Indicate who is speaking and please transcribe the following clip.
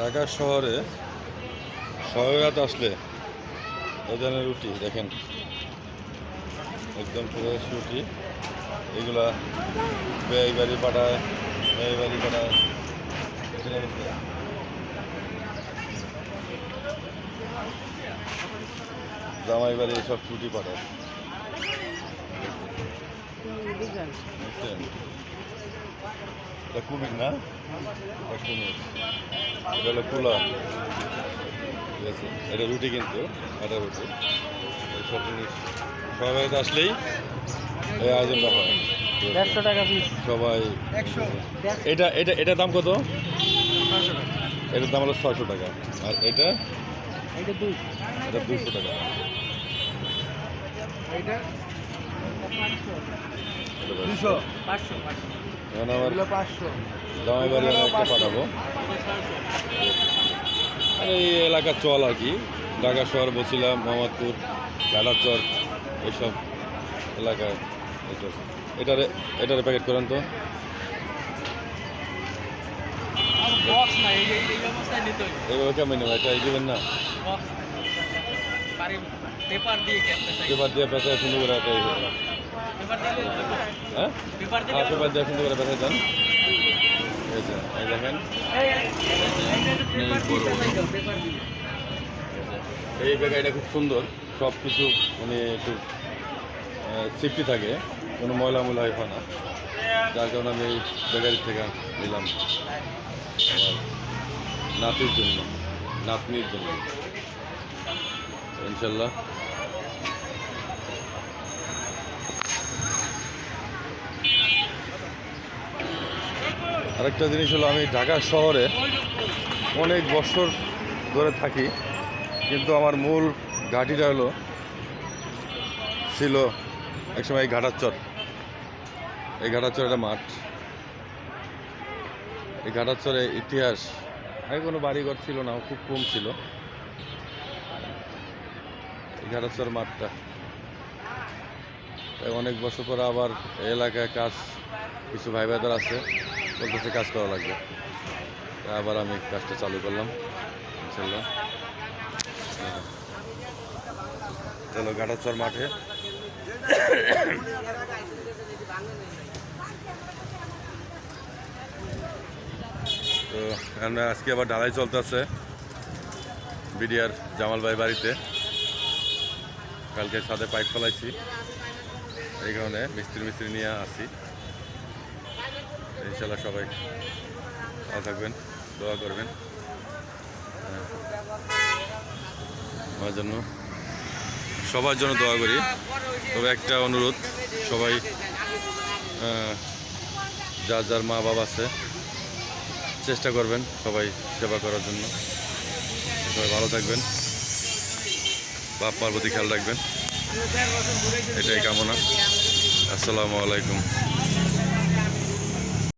Speaker 1: ঢাকা শহরে শহরাত আসলে এই ধরনের রুটি দেখেন, একদম ফ্রেশ রুটি। এগুলা বেই বাড়ি পাঠায়, মেয়ে বাড়ি পাঠায়, জামাই বাড়ি সব রুটি পাঠায়। এটা কুমির না, এটা কুমির, এটা হলো কুলা। ঠিক আছে, এটা রুটি কিন্তু, এটা রুটি। এইসব জিনিস সবাই আসলেই এই আয়োজনটা হয়।
Speaker 2: 150 টাকা পিস
Speaker 1: সবাই এটা এটা এটার দাম কত? এটার দাম হলো 600 টাকা। আর এটা
Speaker 2: এটা 2
Speaker 1: এটা 200 টাকা।
Speaker 2: এটা
Speaker 1: 200
Speaker 2: 500
Speaker 1: এখন আমার
Speaker 2: 500
Speaker 1: জামাই বাড়ি আমি একটা পাঠাবো। আর এই এলাকার চল আর কি, ঢাকা শহর বলছিলাম, মোহাম্মদপুর, গাড়াচর, এইসব এলাকায় এইসব। এটারে প্যাকেট করেন তো।
Speaker 2: বক্স না, এই অবস্থায় নিতে হবে।
Speaker 1: এইভাবে কেমন নেবে? এটা দিবেন না?
Speaker 2: বক্স পারি পেপার দিয়ে ক্যাপটা চাই।
Speaker 1: পেপার দিয়ে পেঁচায় সুন্দর করে একটা
Speaker 2: পেপার দিলে
Speaker 1: হ্যাঁ
Speaker 2: পেপার দিলে
Speaker 1: পেপার দিয়ে সুন্দর করে পেঁচায় দেন। ঠিক আছে, এই দেখেন
Speaker 2: পেপার দিলে
Speaker 1: এই বেকারিটা খুব সুন্দর, সব কিছু মানে একটু সেফটি থাকে, কোনো ময়লা ময়লা হয় না, যার কারণে আমি এই বেকারির থেকে নিলাম আমার নাতির জন্য, নাতনির জন্য ইনশাল্লাহ। আরেকটা জিনিস হলো, আমি ঢাকা শহরে অনেক বছর ধরে থাকি, কিন্তু আমার মূল ঘাঁটিটা ছিল একসময় এই ঘাটারচর। এই ঘাটারচর একটা মাঠ, এই ঘাটারচরে ইতিহাস, আগে কোনো বাড়িঘর ছিল না, খুব কম ছিল। এই ঘাটারচর মাঠটা তাই অনেক বছর পরে আবার এই এলাকায় কাজ, কিছু ভাই ভাইদের আছে, বলতেছে কাজ করা লাগবে, তাই আবার আমি কাজটা চালু করলাম ইনশাল্লাহ। চলো ঘাটারচর মাঠে। তো এখানে আজকে আবার ঢালাই চলতেছে বিডিআর জামাল ভাই বাড়িতে। কালকে ছাদে পাইপ ফেলাইছি, এই কারণে মিস্ত্রি নিয়ে আসি। ইনশাল্লাহ সবাই ভালো থাকবেন, দোয়া করবেন আমার জন্য, সবার জন্য দোয়া করি। তবে একটা অনুরোধ, সবাই যার যার মা বাবা আছে চেষ্টা করবেন সবাই সেবা করার জন্য। সবাই ভালো থাকবেন, বাপ মার প্রতি খেয়াল রাখবেন, এটাই কামনা। আসসালামু আলাইকুম।